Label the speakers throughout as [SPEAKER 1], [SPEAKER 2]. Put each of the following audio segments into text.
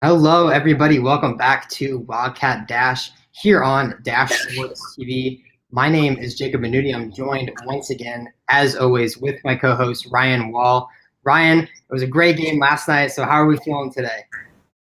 [SPEAKER 1] Hello, everybody. Welcome back to Wildcat Dash here on Dash Sports TV. My name is Jacob Mennuti. I'm joined once again, as always, with my co-host Ryan Wohl. Ryan, it was a great game last night. So, how are we feeling today?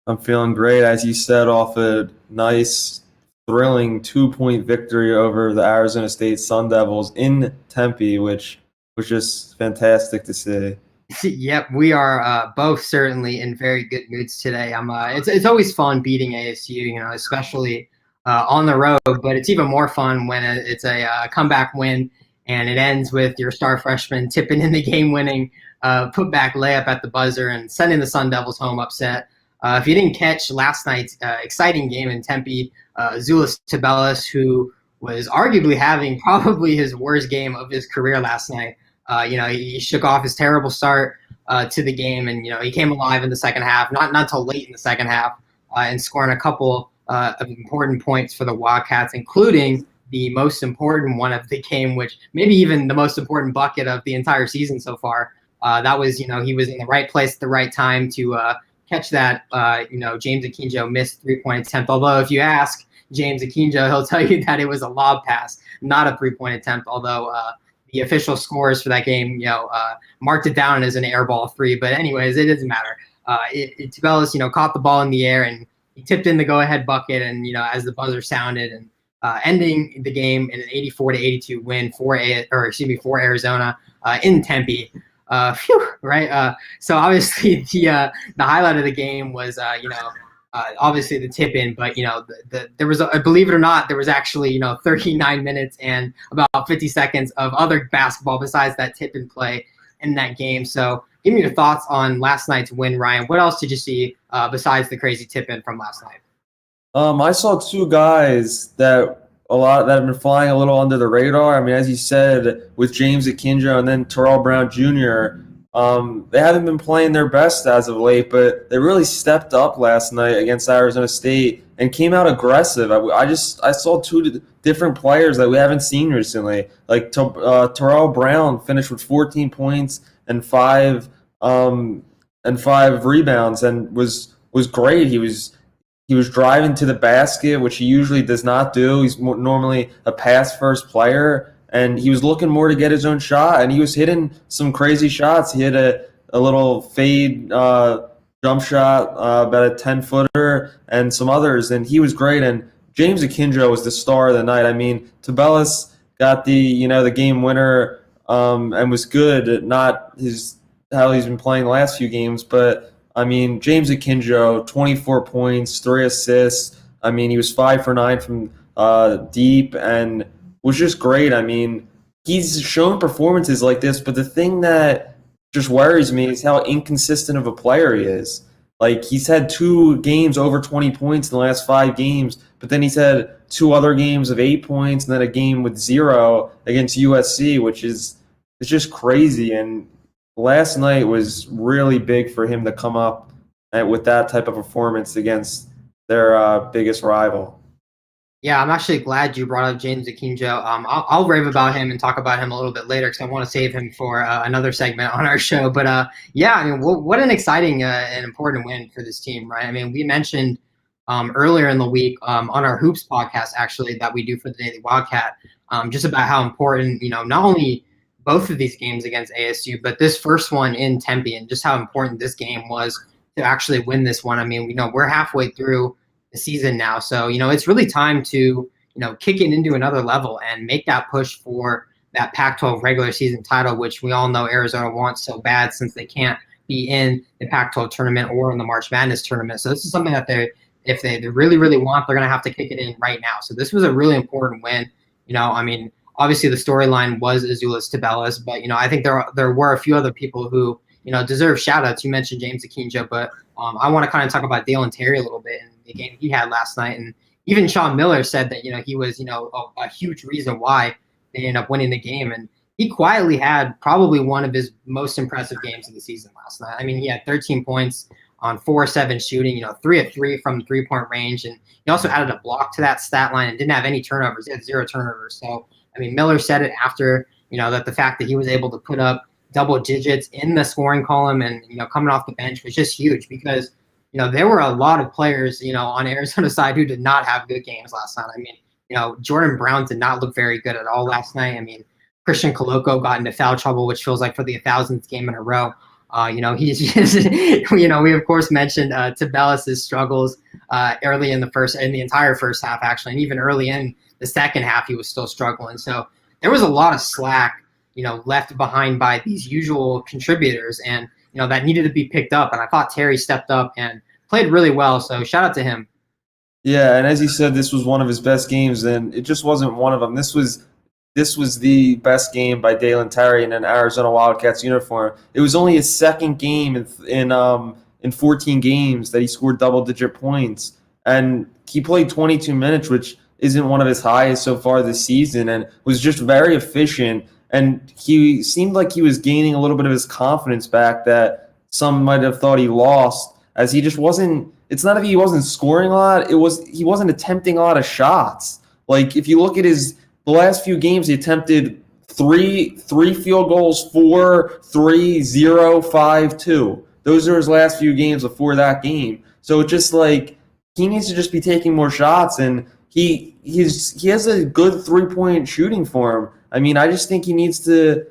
[SPEAKER 2] I'm feeling great, as you said, off a nice, thrilling 2-point victory over the Arizona State Sun Devils in Tempe, which was just fantastic to see.
[SPEAKER 1] Yep, we are both certainly in very good moods today. It's always fun beating ASU, especially on the road. But it's even more fun when it's a comeback win and it ends with your star freshman tipping in the game-winning putback layup at the buzzer and sending the Sun Devils home upset. If you didn't catch last night's exciting game in Tempe, Azuolas Tubelis, who was arguably having probably his worst game of his career last night. He shook off his terrible start to the game, and he came alive in the second half. Not till late in the second half, and scoring a couple of important points for the Wildcats, including the most important one of the game, which maybe even the most important bucket of the entire season so far. That was, he was in the right place at the right time to catch that. James Akinjo missed 3-point attempt. Although if you ask James Akinjo, he'll tell you that it was a lob pass, not a 3-point attempt. Although the official scores for that game, marked it down as an air ball three. But anyways, it doesn't matter. Tubelis, caught the ball in the air and he tipped in the go-ahead bucket. And as the buzzer sounded, and ending the game in an 84-82 win for Arizona in Tempe. Right. So obviously the highlight of the game was obviously the tip in, but there was believe it or not, there was actually 39 minutes and about 50 seconds of other basketball besides that tip in play in that game. So give me your thoughts on last night's win, Ryan. What else did you see besides the crazy tip in from last night?
[SPEAKER 2] I saw two guys that have been flying a little under the radar. I mean, as you said, with James Akinjo and then Terrell Brown Jr., they haven't been playing their best as of late, but they really stepped up last night against Arizona State and came out aggressive. I saw two different players that we haven't seen recently. Like Terrell Brown finished with 14 points and five rebounds and was great. He was driving to the basket, which he usually does not do. He's normally a pass-first player, and he was looking more to get his own shot, and he was hitting some crazy shots. He hit a little fade jump shot, about a 10-footer, and some others, and he was great. And James Akinjo was the star of the night. I mean, Tubelis got the game winner and was good, not how he's been playing the last few games, but I mean, James Akinjo, 24 points, 3 assists. I mean, he was 5 for 9 from deep and was just great. I mean, he's shown performances like this, but the thing that just worries me is how inconsistent of a player he is. Like, he's had 2 games over 20 points in the last 5 games, but then he's had 2 other games of 8 points and then a game with 0 against USC, which is it's just crazy. And last night was really big for him to come up with that type of performance against their biggest rival.
[SPEAKER 1] Yeah, I'm actually glad you brought up James Akinjo. I'll rave about him and talk about him a little bit later because I want to save him for another segment on our show. But yeah, I mean, what an exciting and important win for this team, right? I mean, we mentioned earlier in the week on our Hoops podcast, actually, that we do for the Daily Wildcat, just about how important, not only both of these games against ASU, but this first one in Tempe, and just how important this game was to actually win this one. I mean, we're halfway through the season now, so it's really time to kick it into another level and make that push for that Pac-12 regular season title, which we all know Arizona wants so bad since they can't be in the Pac-12 tournament or in the March Madness tournament. So this is something that if they really, really want, they're going to have to kick it in right now. So this was a really important win. I mean, obviously the storyline was Azuolas Tubelis, but I think there were a few other people who deserve shout outs. You mentioned James Akinjo, but I want to kind of talk about Dalen Terry a little bit in the game he had last night. And even Sean Miller said that he was a huge reason why they ended up winning the game. And he quietly had probably one of his most impressive games of the season last night. I mean, he had 13 points on 4-7 shooting, 3 of 3 from 3-point range, and he also added a block to that stat line and didn't have any turnovers. He had 0 turnovers. So I mean, Miller said it after, that the fact that he was able to put up double digits in the scoring column and, coming off the bench was just huge because, there were a lot of players, on Arizona's side who did not have good games last night. I mean, Jordan Brown did not look very good at all last night. I mean, Christian Coloco got into foul trouble, which feels like for the 1,000th game in a row. He's just, we of course mentioned Tubelis' struggles early in the entire first half, actually, and even early in the second half, he was still struggling. So there was a lot of slack, left behind by these usual contributors, and that needed to be picked up. And I thought Terry stepped up and played really well. So shout out to him.
[SPEAKER 2] Yeah, and as he said, this was one of his best games, and it just wasn't one of them. This was the best game by Dalen Terry in an Arizona Wildcats uniform. It was only his second game in 14 games that he scored double-digit points, and he played 22 minutes, which isn't one of his highest so far this season, and was just very efficient. And he seemed like he was gaining a little bit of his confidence back that some might have thought he lost, as he just wasn't. It's not that he wasn't scoring a lot; he wasn't attempting a lot of shots. Like if you look at the last few games, he attempted three field goals, 4, 3, 0, 5, 2. Those are his last few games before that game. So it's just like he needs to just be taking more shots, and he has a good 3-point shooting for him. I mean, I just think the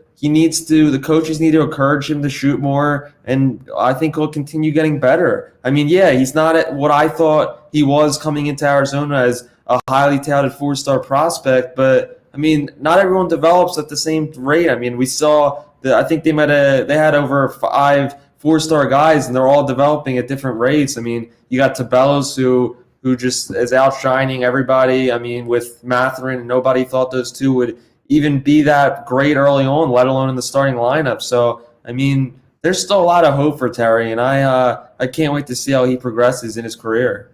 [SPEAKER 2] coaches need to encourage him to shoot more, and I think he'll continue getting better. I mean, yeah, he's not at what I thought he was coming into Arizona as a highly touted 4-star prospect, but I mean, not everyone develops at the same rate. I mean, we saw that I think they had over 5 4-star guys, and they're all developing at different rates. I mean, you got Tubelis who just is outshining everybody. I mean, with Mathurin, nobody thought those two would even be that great early on, let alone in the starting lineup. So, I mean, there's still a lot of hope for Terry, and I can't wait to see how he progresses in his career.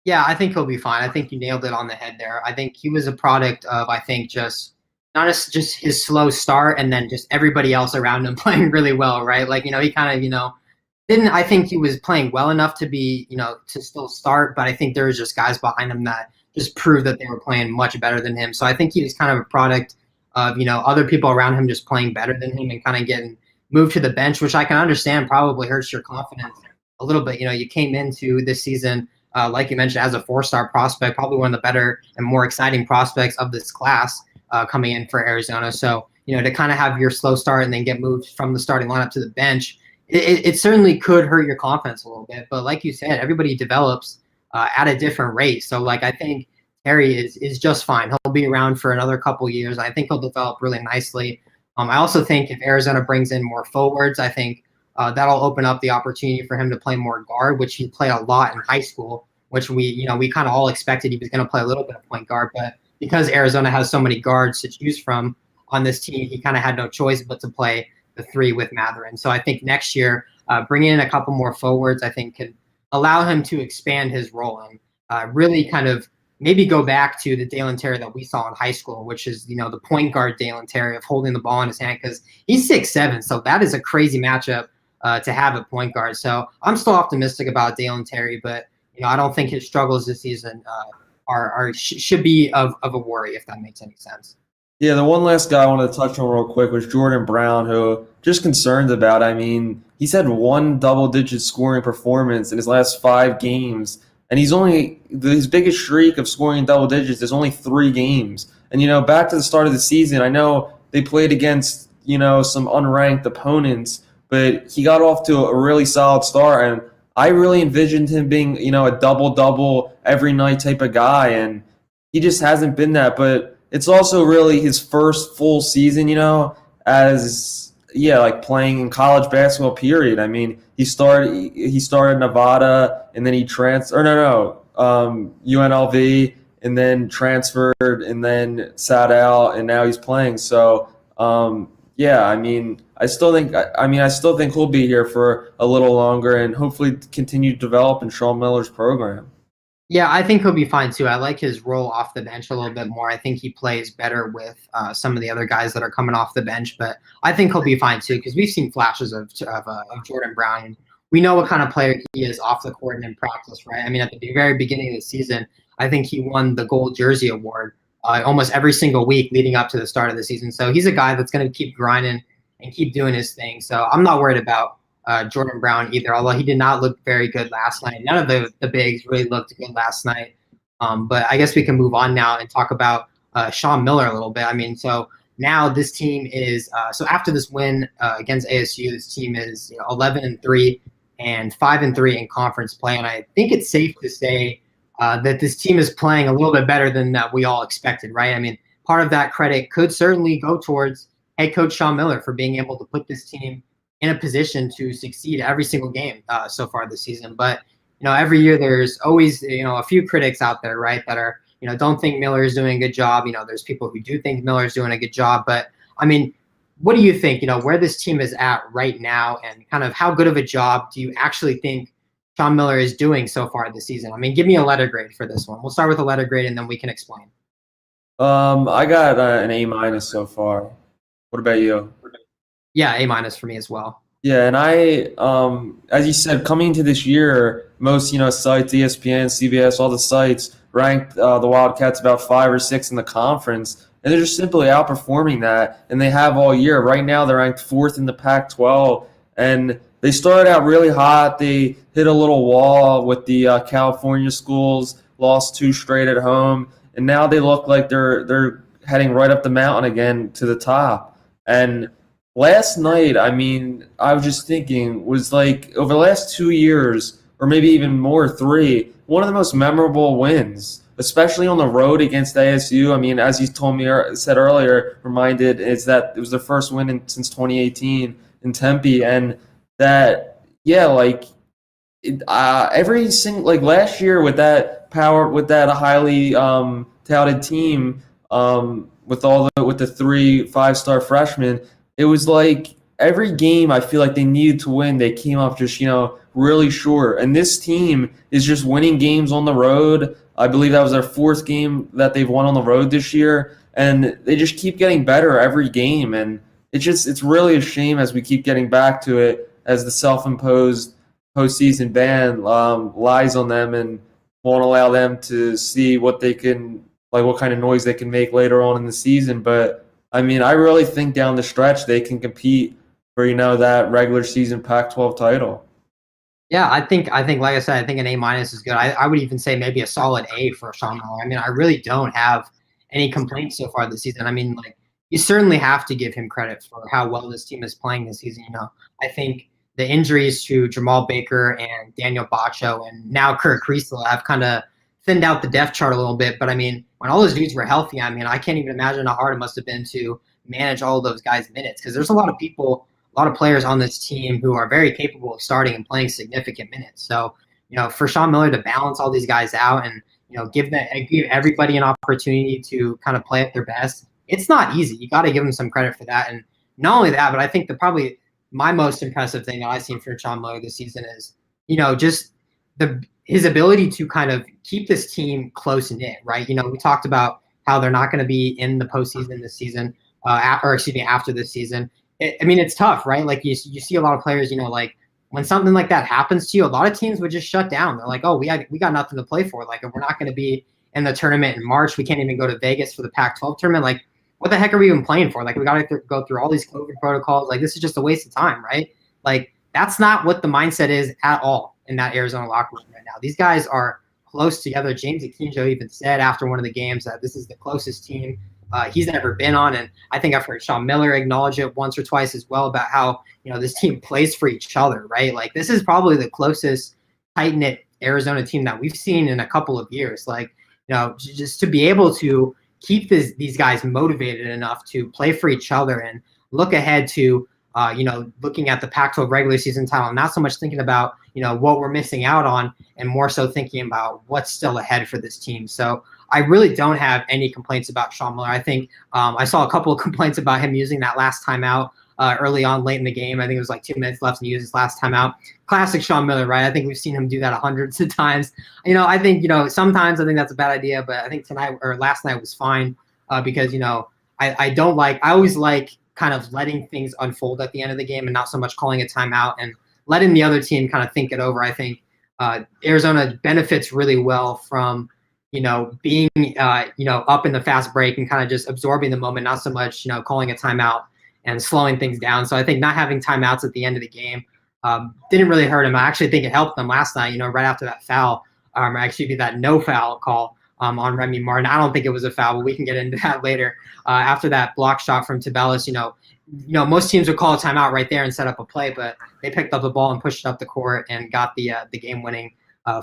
[SPEAKER 1] Yeah, I think he'll be fine. I think you nailed it on the head there. I think he was a product of, just not just his slow start and then just everybody else around him playing really well, right? Like, he kind of, didn't, I think he was playing well enough to be, to still start, but I think there was just guys behind him that just proved that they were playing much better than him. So I think he was kind of a product of, other people around him just playing better than him and kind of getting moved to the bench, which I can understand probably hurts your confidence a little bit. You came into this season, like you mentioned, as a 4-star prospect, probably one of the better and more exciting prospects of this class coming in for Arizona. So, to kind of have your slow start and then get moved from the starting lineup to the bench, it certainly could hurt your confidence a little bit. But like you said, everybody develops at a different rate. So, like, I think Terry is just fine. He'll be around for another couple years. I think he'll develop really nicely. I also think if Arizona brings in more forwards, I think that'll open up the opportunity for him to play more guard, which he played a lot in high school, which we kind of all expected he was going to play a little bit of point guard. But because Arizona has so many guards to choose from on this team, he kind of had no choice but to play the 3 with Mathurin. So I think next year, bringing in a couple more forwards, I think could allow him to expand his role and really kind of maybe go back to the Dalen Terry that we saw in high school, which is, the point guard Dalen Terry of holding the ball in his hand, because he's 6'7", so that is a crazy matchup to have at point guard. So I'm still optimistic about Dalen Terry, but I don't think his struggles this season should be of a worry, if that makes any sense.
[SPEAKER 2] Yeah, the one last guy I wanted to touch on real quick was Jordan Brown, who just concerned about. I mean, he's had 1 double-digit scoring performance in his last 5 games, and his biggest streak of scoring in double digits is only 3 games. And back to the start of the season, I know they played against some unranked opponents, but he got off to a really solid start, and I really envisioned him being a double-double every night type of guy, and he just hasn't been that. But it's also really his first full season, like playing in college basketball, period. I mean, he started Nevada, and then he UNLV, and then transferred, and then sat out, and now he's playing. So, yeah, I mean, I still think he'll be here for a little longer and hopefully continue to develop in Sean Miller's program.
[SPEAKER 1] Yeah, I think he'll be fine too. I like his role off the bench a little bit more. I think he plays better with some of the other guys that are coming off the bench, but I think he'll be fine too, because we've seen flashes of Jordan Brown, and we know what kind of player he is off the court and in practice, right? I mean, at the very beginning of the season, I think he won the Gold Jersey Award almost every single week leading up to the start of the season. So he's a guy that's going to keep grinding and keep doing his thing. So I'm not worried about Jordan Brown either, although he did not look very good last night. None of the bigs really looked good last night. But I guess we can move on now and talk about Sean Miller a little bit. I mean, so now this team is so after this win against ASU, this team is 11-3 and 5-3 in conference play, and I think it's safe to say that this team is playing a little bit better than we all expected, right? I mean, part of that credit could certainly go towards head coach Sean Miller for being able to put this team in a position to succeed every single game so far this season. But every year there's always a few critics out there, right, that are don't think Miller is doing a good job. There's people who do think Miller is doing a good job. But I mean, what do you think? Where this team is at right now, and kind of how good of a job do you actually think Sean Miller is doing so far this season? I mean, give me a letter grade for this one. We'll start with a letter grade and then we can explain.
[SPEAKER 2] I got an A- so far. What about you?
[SPEAKER 1] Yeah, A- for me as well.
[SPEAKER 2] Yeah, and as you said, coming into this year, most sites, ESPN, CBS, all the sites ranked the Wildcats about 5 or 6 in the conference, and they're just simply outperforming that, and they have all year. Right now, they're ranked 4th in the Pac-12, and they started out really hot. They hit a little wall with the California schools, lost 2 straight at home, and now they look like they're heading right up the mountain again to the top. And last night, I mean, I was just thinking, was like over the last 2 years, or maybe even more, 3, one of the most memorable wins, especially on the road against ASU. I mean, as you said earlier, reminded is that it was their first win since 2018 in Tempe, and that every single last year with that highly touted team, with the 3 5-star freshmen. It was like every game I feel like they needed to win, they came up just, really short. And this team is just winning games on the road. I believe that was their 4th game that they've won on the road this year. And they just keep getting better every game. And it's really a shame as we keep getting back to it, as the self-imposed postseason ban lies on them and won't allow them to see what they can, what kind of noise they can make later on in the season. But I mean, I really think down the stretch they can compete for that regular season Pac-12 title.
[SPEAKER 1] Yeah, I think like I said, I think an A- is good. I would even say maybe a solid A for Sean Miller. I mean, I really don't have any complaints so far this season. I mean, you certainly have to give him credit for how well this team is playing this season. I think the injuries to Jamal Baker and Daniel Bacho and now Kurt Kriesel have kind of thinned out the depth chart a little bit. But I mean, when all those dudes were healthy, I mean, I can't even imagine how hard it must have been to manage all of those guys' minutes, because there's a lot of players on this team who are very capable of starting and playing significant minutes. So, for Sean Miller to balance all these guys out and, give everybody an opportunity to kind of play at their best, it's not easy. You got to give him some credit for that. And not only that, but I think probably my most impressive thing that I've seen from Sean Miller this season is, just his ability to kind of keep this team close knit, right? We talked about how they're not going to be in the postseason this season, after this season. I mean, it's tough, right? You see a lot of players, when something like that happens to you, a lot of teams would just shut down. They're like, oh, we got nothing to play for. If we're not going to be in the tournament in March, we can't even go to Vegas for the Pac-12 tournament. What the heck are we even playing for? We got to go through all these COVID protocols. This is just a waste of time, right? That's not what the mindset is at all in that Arizona locker room right now. These guys are close together. James Akinjo even said after one of the games that this is the closest team he's ever been on. And I think I've heard Sean Miller acknowledge it once or twice as well about how, this team plays for each other, right? This is probably the closest tight-knit Arizona team that we've seen in a couple of years. Just to be able to keep these guys motivated enough to play for each other and look ahead to, looking at the Pac-12 regular season title, and not so much thinking about, what we're missing out on, and more so thinking about what's still ahead for this team. So I really don't have any complaints about Sean Miller. I think I saw a couple of complaints about him using that last timeout early on late in the game. I think it was 2 minutes left and he used his last timeout. Classic Sean Miller, right? I think we've seen him do that hundreds of times. I think, sometimes I think that's a bad idea, but I think last night was fine because, I always like kind of letting things unfold at the end of the game and not so much calling a timeout and letting the other team kind of think it over. I think Arizona benefits really well from, being, up in the fast break and kind of just absorbing the moment, not so much, calling a timeout and slowing things down. So I think not having timeouts at the end of the game didn't really hurt him. I actually think it helped them last night, right after that foul, actually that no foul call on Remy Martin. I don't think it was a foul, but we can get into that later. After that block shot from Tubelis, most teams would call a timeout right there and set up a play, but they picked up the ball and pushed it up the court and got the game-winning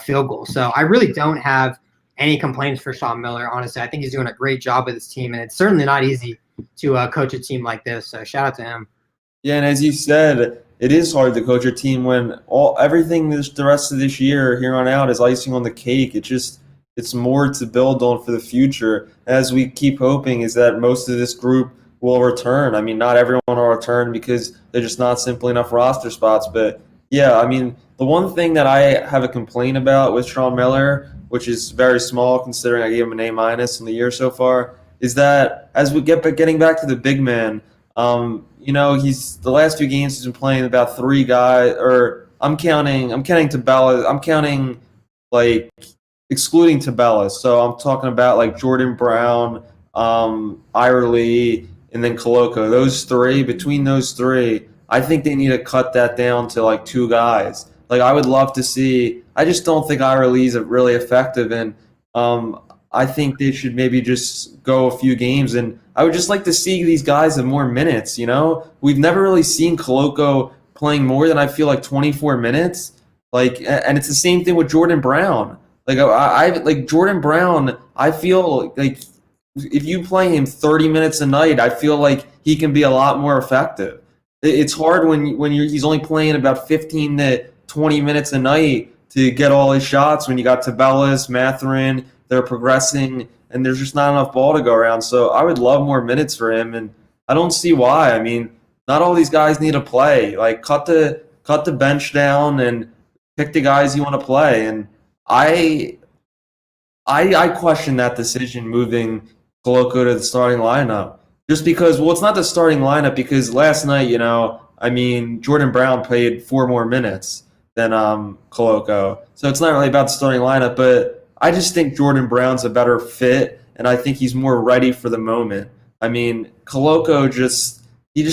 [SPEAKER 1] field goal. So I really don't have any complaints for Sean Miller, honestly. I think he's doing a great job with his team, and it's certainly not easy to coach a team like this. So shout out to him.
[SPEAKER 2] Yeah, and as you said, it is hard to coach a team when everything the rest of this year here on out is icing on the cake. It's more to build on for the future. As we keep hoping is that most of this group will return. I mean, not everyone will return because they're just not simply enough roster spots. But yeah, I mean, the one thing that I have a complaint about with Sean Miller, which is very small considering I gave him an A- in the year so far, is that as we getting back to the big man, he's the last few games he's been playing about three guys, or I'm counting Tubelis. I'm counting excluding Tubelis. So I'm talking about Jordan Brown, Ira Lee, and then Koloko. Those three, between those three, I think they need to cut that down to two guys. I would love to see. I just don't think Ira Lee's really effective, and I think they should maybe just go a few games. And I would just like to see these guys have more minutes. We've never really seen Koloko playing more than I feel 24 minutes. And it's the same thing with Jordan Brown. Jordan Brown, I feel if you play him 30 minutes a night, I feel like he can be a lot more effective. It's hard when he's only playing about 15 to 20 minutes a night to get all his shots when you got Tubelis, Mathurin, they're progressing, and there's just not enough ball to go around. So I would love more minutes for him, and I don't see why. I mean, not all these guys need to play. Cut the bench down and pick the guys you want to play. And I question that decision moving Koloko to the starting lineup. Just because, it's not the starting lineup because last night, Jordan Brown played 4 more minutes than Koloko. So it's not really about the starting lineup, but I just think Jordan Brown's a better fit, and I think he's more ready for the moment. Koloko just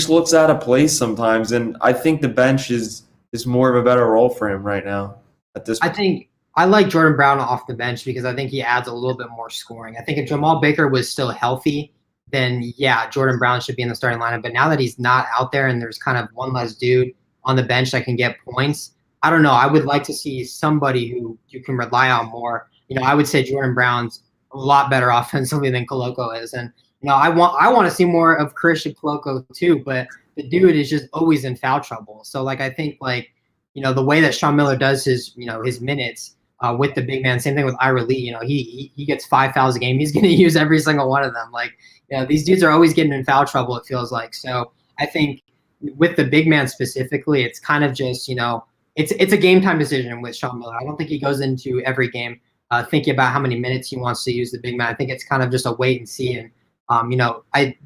[SPEAKER 2] looks out of place sometimes, and I think the bench is more of a better role for him right now at this point.
[SPEAKER 1] I think I like Jordan Brown off the bench because I think he adds a little bit more scoring. I think if Jamal Baker was still healthy, then yeah, Jordan Brown should be in the starting lineup. But now that he's not out there and there's kind of one less dude on the bench that can get points, I don't know. I would like to see somebody who you can rely on more. I would say Jordan Brown's a lot better offensively than Koloko is. And, I want to see more of Christian Koloko too, but the dude is just always in foul trouble. So I think the way that Sean Miller does his minutes with the big man, same thing with Ira Lee, he gets 5 fouls a game. He's going to use every single one of them. These dudes are always getting in foul trouble, it feels like. So I think with the big man specifically, it's kind of just, it's a game time decision with Sean Miller. I don't think he goes into every game thinking about how many minutes he wants to use the big man. I think it's kind of just a wait and see. And,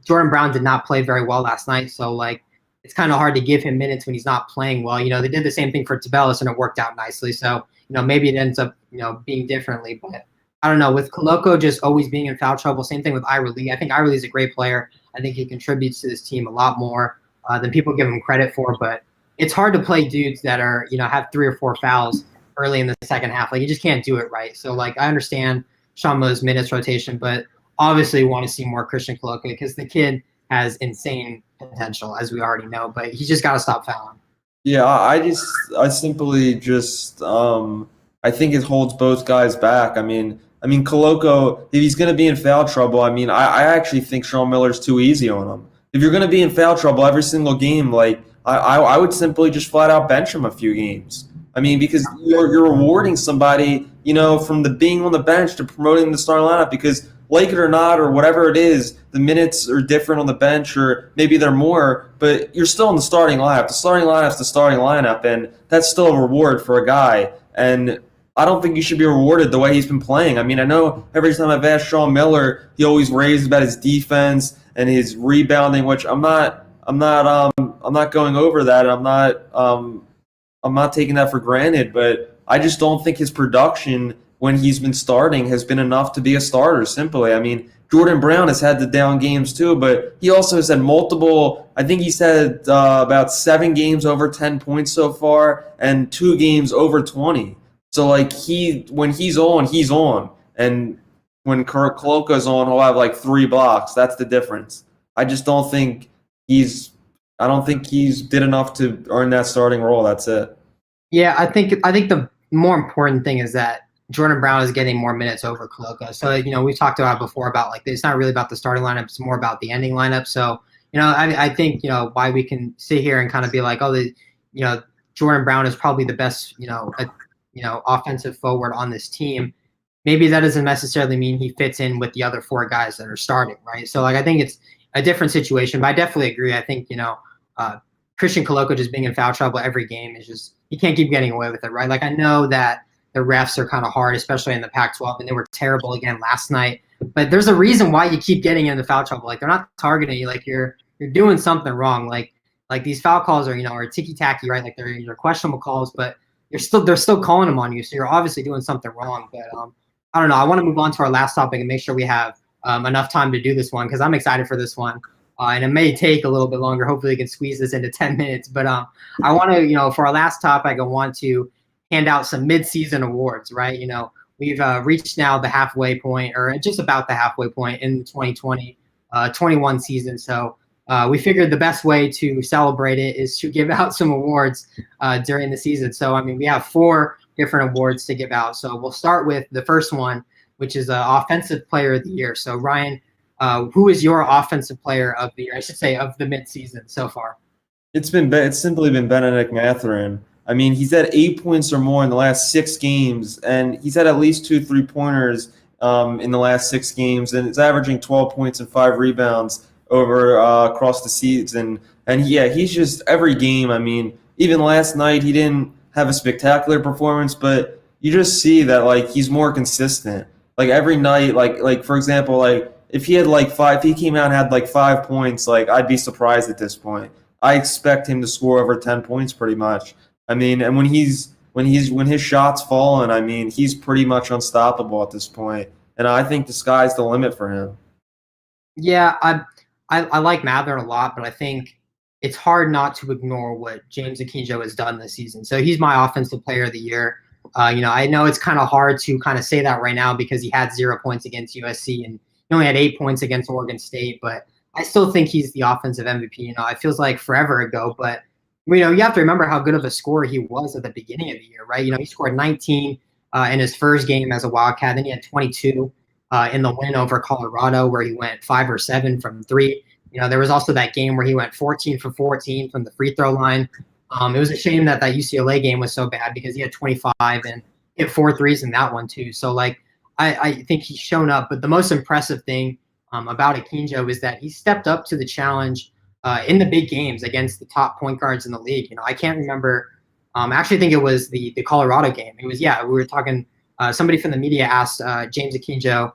[SPEAKER 1] Jordan Brown did not play very well last night. So it's kind of hard to give him minutes when he's not playing well. They did the same thing for Tubelis and it worked out nicely. So, maybe it ends up, being differently, but I don't know, with Koloko just always being in foul trouble, same thing with Ira Lee. I think Ira Lee is a great player. I think he contributes to this team a lot more than people give him credit for, but it's hard to play dudes that are, have 3 or 4 fouls early in the second half. You just can't do it right. So I understand Sean Miller's minutes rotation, but obviously want to see more Christian Koloko because the kid has insane potential, as we already know, but he's just got to stop fouling.
[SPEAKER 2] Yeah, I simply I think it holds both guys back. Koloko, if he's going to be in foul trouble, I actually think Sean Miller's too easy on him. If you're going to be in foul trouble every single game, I would simply just flat out bench him a few games. Because you're rewarding somebody, from the being on the bench to promoting the starting lineup because like it or not, or whatever it is, the minutes are different on the bench, or maybe they're more, but you're still in the starting lineup. The starting lineup's the starting lineup, and that's still a reward for a guy. And I don't think he should be rewarded the way he's been playing. I know every time I've asked Sean Miller, he always raves about his defense and his rebounding, which I'm not going over that. I'm not taking that for granted, but I just don't think his production when he's been starting has been enough to be a starter, simply. I mean, Jordan Brown has had the down games too, but he also has had multiple. I think he's had about 7 games over 10 points so far, and 2 games over 20. So like when he's on, he's on, and when Coloco's on, he'll have like 3 blocks. That's the difference. I just don't think he's. I don't think he's did enough to earn that starting role. That's it.
[SPEAKER 1] Yeah, I think the more important thing is that Jordan Brown is getting more minutes over Coloco. So we talked about before about like it's not really about the starting lineup; it's more about the ending lineup. So I think why we can sit here and kind of be like, oh, Jordan Brown is probably the best offensive forward on this team. Maybe that doesn't necessarily mean he fits in with the other 4 guys that are starting, right? So like I think it's a different situation, but I definitely agree. I think Christian Coloco just being in foul trouble every game is just you can't keep getting away with it, right? Like I know that the refs are kind of hard, especially in the Pac-12, and they were terrible again last night. But there's a reason why you keep getting into foul trouble. Like they're not targeting you. Like you're doing something wrong. Like these foul calls are ticky-tacky, right? Like they're questionable calls, but they're still calling them on you. So you're obviously doing something wrong. But I don't know. I want to move on to our last topic and make sure we have enough time to do this one because I'm excited for this one. And it may take a little bit longer. Hopefully we can squeeze this into 10 minutes. But I want to, for our last topic, I want to hand out some midseason awards, right? We've reached now the halfway point or just about the halfway point in the 2020-21 season. So we figured the best way to celebrate it is to give out some awards during the season. So, I mean, we have 4 different awards to give out. So we'll start with the first one, which is Offensive Player of the Year. So, Ryan, who is your offensive player of the year? I should say of the midseason so far.
[SPEAKER 2] It's simply been Benedict Mathurin. I mean, he's had 8 points or more in the last 6 games, and he's had at least 2 3-pointers in the last 6 games, and it's averaging 12 points and 5 rebounds over across the season. And yeah, he's just every game. I mean, even last night he didn't have a spectacular performance, but you just see that like he's more consistent. Like every night, like for example, like if he had if he came out and had like 5 points, like I'd be surprised at this point. I expect him to score over 10 points pretty much. I mean, and when his shots falling, I mean, he's pretty much unstoppable at this point. And I think the sky's the limit for him.
[SPEAKER 1] Yeah, I like Mather a lot, but I think it's hard not to ignore what James Akinjo has done this season. So he's my offensive player of the year. I know it's kind of hard to kind of say that right now because he had 0 points against USC and he only had 8 points against Oregon State, but I still think he's the offensive MVP. It feels like forever ago, but you have to remember how good of a scorer he was at the beginning of the year, right? He scored 19 in his first game as a Wildcat. Then he had 22 in the win over Colorado where he went 5 or 7 from 3. There was also that game where he went 14 for 14 from the free throw line. It was a shame that UCLA game was so bad because he had 25 and hit 4 threes in that one too. So I think he's shown up. But the most impressive thing about Akinjo is that he stepped up to the challenge in the big games against the top point guards in the league. I can't remember. I actually think it was the Colorado game. It was, we were talking. Somebody from the media asked James Akinjo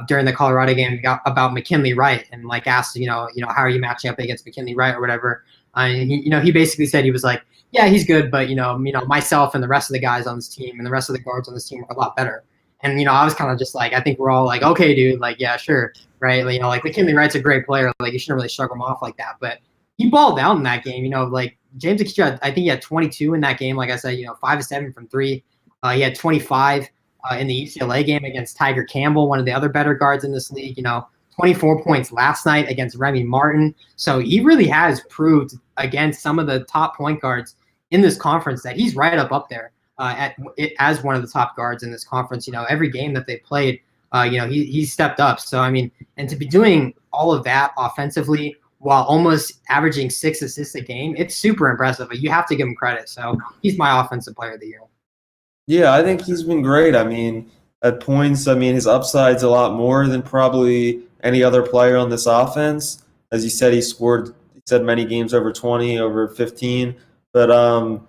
[SPEAKER 1] during the Colorado game about McKinley Wright and asked, how are you matching up against McKinley Wright or whatever. And he basically said he was like, yeah, he's good, but myself and the rest of the guys on this team and the rest of the guards on this team are a lot better. And I was kind of just like, I think we're all like, okay, dude, yeah, sure, right? McKinley Wright's a great player, you shouldn't really shrug him off like that. But he balled out in that game, James Akinjo, I think he had 22 in that game. Like I said, 5 of 7 from 3. He had 25 in the UCLA game against Tiger Campbell, one of the other better guards in this league. 24 points last night against Remy Martin. So he really has proved against some of the top point guards in this conference that he's right up there as one of the top guards in this conference. Every game that they played, he stepped up. So, I mean, and to be doing all of that offensively while almost averaging 6 assists a game, it's super impressive. You have to give him credit. So he's my offensive player of the year.
[SPEAKER 2] Yeah, I think he's been great. I mean, at points, his upside's a lot more than probably any other player on this offense. As you said, he said many games over 20, over 15. But I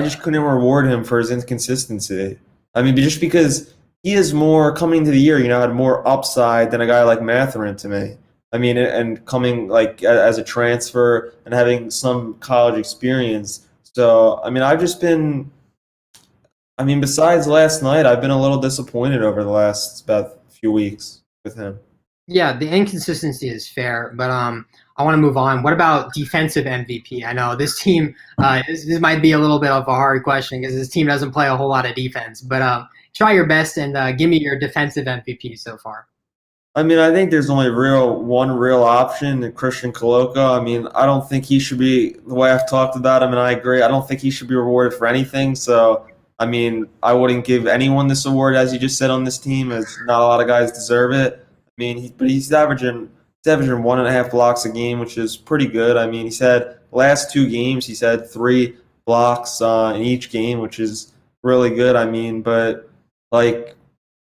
[SPEAKER 2] just couldn't reward him for his inconsistency. I mean, just because he is more coming to the year, had more upside than a guy like Mathurin to me. I mean, and coming as a transfer and having some college experience. So, I mean, I've just been I mean, besides last night, I've been a little disappointed over the last about few weeks with him.
[SPEAKER 1] Yeah, the inconsistency is fair, but I want to move on. What about defensive MVP? I know this team. This might be a little bit of a hard question because this team doesn't play a whole lot of defense. But try your best and give me your defensive MVP so far.
[SPEAKER 2] I mean, I think there's only one real option, and Christian Coloco. I mean, I don't think he should be the way I've talked about him, and I agree. I don't think he should be rewarded for anything. So, I mean, I wouldn't give anyone this award, as you just said, on this team, as not a lot of guys deserve it. I mean, but he's averaging 1.5 blocks a game, which is pretty good. I mean, he's had last 2 games, he's had 3 blocks in each game, which is really good. I mean, but like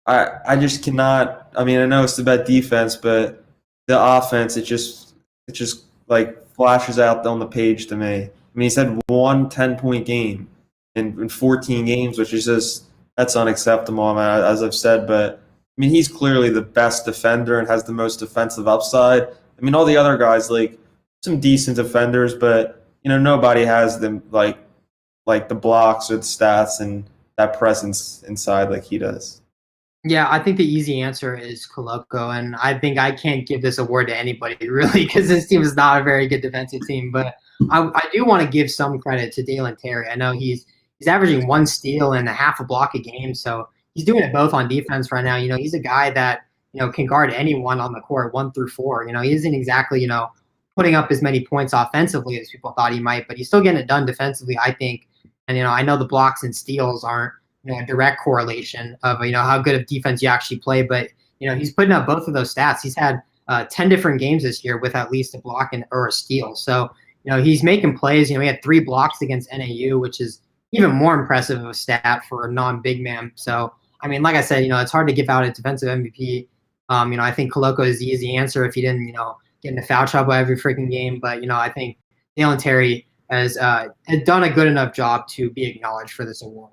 [SPEAKER 2] I just cannot. I mean, I know it's about defense, but the offense, it just like flashes out on the page to me. I mean, he's had one 10-point game in 14 games, which is just that's unacceptable. I mean, as I've said, but I mean, he's clearly the best defender and has the most defensive upside. I mean, all the other guys like some decent defenders, but nobody has them like the blocks or the stats and that presence inside like he does.
[SPEAKER 1] Yeah, I think the easy answer is Coloco, and I think I can't give this award to anybody really because this team is not a very good defensive team. But I do want to give some credit to Dalen Terry. I know he's averaging 1 steal and a half a block a game, so he's doing it both on defense right now. He's a guy that can guard anyone on the court 1 through 4. He isn't exactly putting up as many points offensively as people thought he might, but he's still getting it done defensively, I think. And I know the blocks and steals aren't a direct correlation of how good of defense you actually play, but he's putting up both of those stats. He's had 10 different games this year with at least a block or a steal. So he's making plays. He had 3 blocks against NAU, which is even more impressive of a stat for a non-big man. So I mean, like I said, it's hard to give out a defensive MVP. I think Coloco is the easy answer if he didn't get into foul trouble every freaking game. But I think Dalen Terry has done a good enough job to be acknowledged for this award.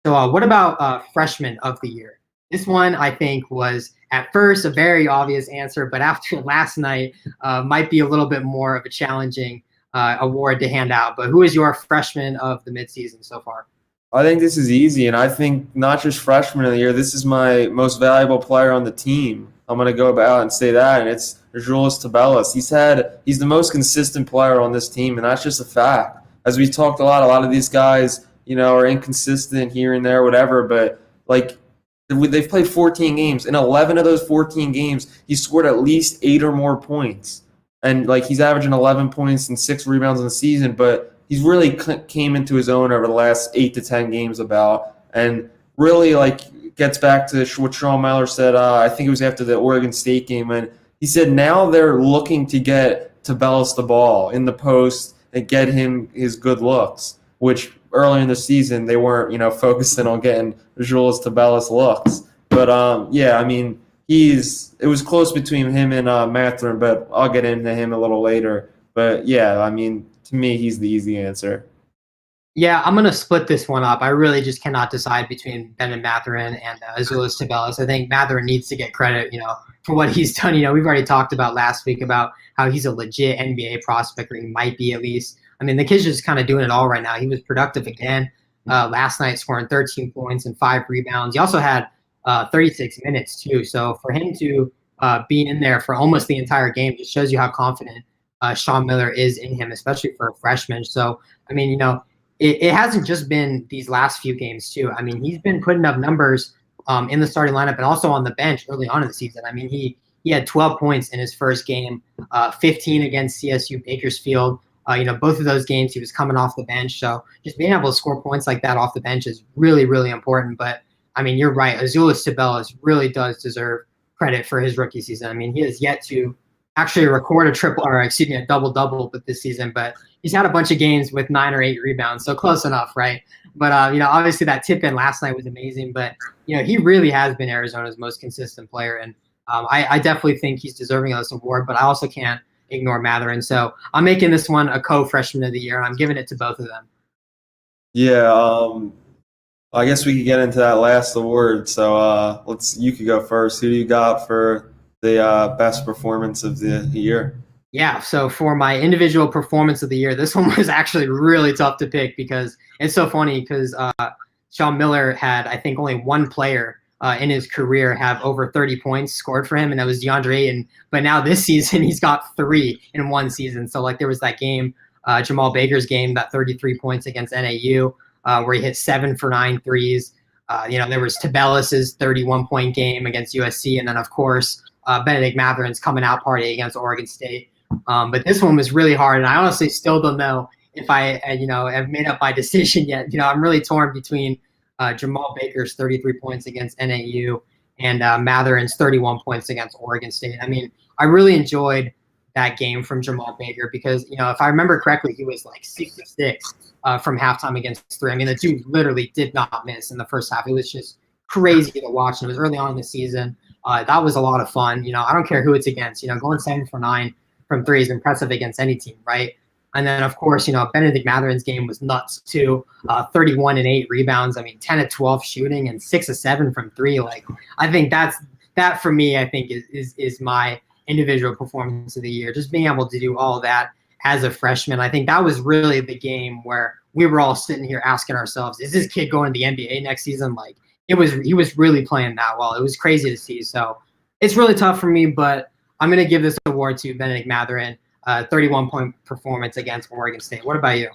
[SPEAKER 1] So what about freshman of the year? This one, I think, was at first a very obvious answer, but after last night, might be a little bit more of a challenging award to hand out. But who is your freshman of the midseason so far?
[SPEAKER 2] I think this is easy, and I think not just freshman of the year. This is my most valuable player on the team. I'm going to go about and say that, and it's Azuolas Tubelis. He's the most consistent player on this team, and that's just a fact. As we talked a lot of these guys are inconsistent here and there, whatever, but like they've played 14 games. In 11 of those 14 games, he scored at least 8 or more points. And like he's averaging 11 points and 6 rebounds in the season, but he's really came into his own over the last 8 to 10 games and really like gets back to what Sean Miller said, I think it was after the Oregon State game, and he said now they're looking to get Tubelis the ball in the post and get him his good looks, which earlier in the season they weren't, focusing on getting Azuolas Tubelis looks. But yeah, I mean, it was close between him and Mathurin, but I'll get into him a little later. But yeah, I mean, to me, he's the easy answer.
[SPEAKER 1] Yeah, I'm going to split this one up. I really just cannot decide between Ben Mathurin and Azuolas Tubelis. I think Mathurin needs to get credit, for what he's done. We've already talked about last week about how he's a legit NBA prospect, or he might be at least. I mean, the kid's just kind of doing it all right now. He was productive again last night, scoring 13 points and 5 rebounds. He also had 36 minutes, too. So for him to be in there for almost the entire game just shows you how confident Sean Miller is in him, especially for a freshman. So, I mean, it hasn't just been these last few games, too. I mean, he's been putting up numbers in the starting lineup and also on the bench early on in the season. I mean, he had 12 points in his first game, 15 against CSU Bakersfield. Both of those games he was coming off the bench. So just being able to score points like that off the bench is really, really important. But, I mean, you're right. Azuolas Tubelis really does deserve credit for his rookie season. I mean, he has yet to actually record a double-double with this season, but he's had a bunch of games with 9 or 8 rebounds, so close enough, right? But, obviously that tip-in last night was amazing, but, he really has been Arizona's most consistent player, and I definitely think he's deserving of this award, but I also can't ignore Mathurin, so I'm making this one a co-freshman of the year, and I'm giving it to both of them.
[SPEAKER 2] Yeah, I guess we could get into that last award, so you could go first. Who do you got for the best performance of the year?
[SPEAKER 1] Yeah, so for my individual performance of the year, this one was actually really tough to pick because it's so funny because Sean Miller had, I think, only one player in his career have over 30 points scored for him, and that was DeAndre Ayton. But now this season, he's got 3 in one season. So like there was that game, Jamal Baker's game, that 33 points against NAU, where he hit 7 for 9 threes. There was Tubelis' 31-point game against USC, and then of course Benedict Matherin's coming out party against Oregon State. But this one was really hard, and I honestly still don't know if I have made up my decision yet. I'm really torn between Jamal Baker's 33 points against NAU and Matherin's 31 points against Oregon State. I mean, I really enjoyed that game from Jamal Baker because, if I remember correctly, he was like 66 from halftime against 3. I mean, the dude literally did not miss in the first half. It was just crazy to watch. And it was early on in the season. That was a lot of fun. I don't care who it's against. Going 7 for 9 from 3 is impressive against any team, right? And then, of course, Benedict Matherin's game was nuts too. 31 and 8 rebounds. I mean, 10 of 12 shooting and 6 of 7 from 3. Like, I think that for me, I think is my individual performance of the year. Just being able to do all that as a freshman. I think that was really the game where we were all sitting here asking ourselves, is this kid going to the NBA next season? Like, he was really playing that well. It was crazy to see. So it's really tough for me, but I'm going to give this award to Benedict Mathurin. 31-point performance against Oregon State. What about you?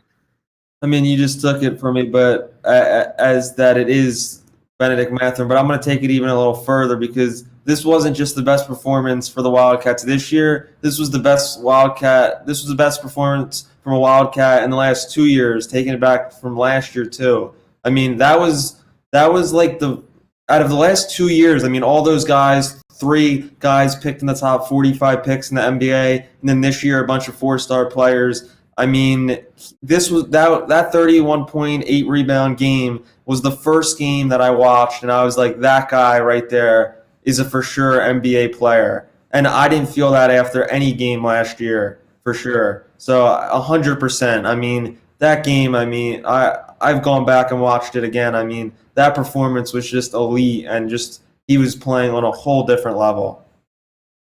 [SPEAKER 2] I mean, you just took it from me, but as that it is Benedict Mathurin, but I'm going to take it even a little further because this wasn't just the best performance for the Wildcats this year. This was the best Wildcat. This was the best performance from a Wildcat in the last 2 years, taking it back from last year too. I mean, that was like out of the last 2 years. I mean, all those guys. 3 guys picked in the top 45 picks in the NBA, and then this year a bunch of 4-star players. I mean, this was that 31.8 rebound game was the first game that I watched, and I was like, that guy right there is a for sure NBA player. And I didn't feel that after any game last year, for sure. So 100%. I mean, that game, I've gone back and watched it again. I mean, that performance was just elite and just he was playing on a whole different level.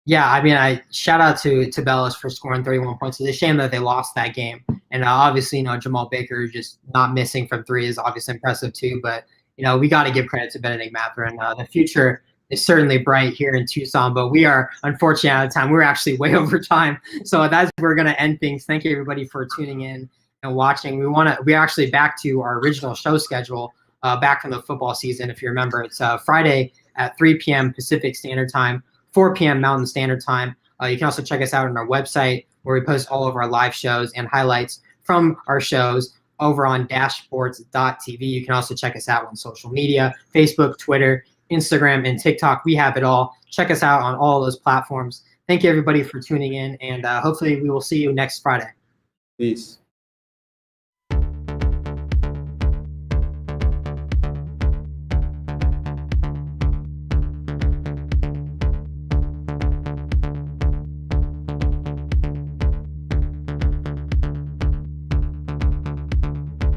[SPEAKER 1] Yeah, I mean, I shout out to Tubelis for scoring 31 points. It's a shame that they lost that game. And obviously, Jamal Baker just not missing from 3 is obviously impressive too. But, we got to give credit to Benedict Mathurin. The future is certainly bright here in Tucson, but we are unfortunately out of time. We're actually way over time. So that's where we're going to end things. Thank you, everybody, for tuning in and watching. We're actually back to our original show schedule back from the football season. If you remember, it's Friday at 3 p.m. Pacific Standard Time, 4 p.m. Mountain Standard Time. You can also check us out on our website where we post all of our live shows and highlights from our shows over on dashsports.tv. You can also check us out on social media, Facebook, Twitter, Instagram, and TikTok. We have it all. Check us out on all those platforms. Thank you, everybody, for tuning in, and hopefully we will see you next Friday.
[SPEAKER 2] Peace.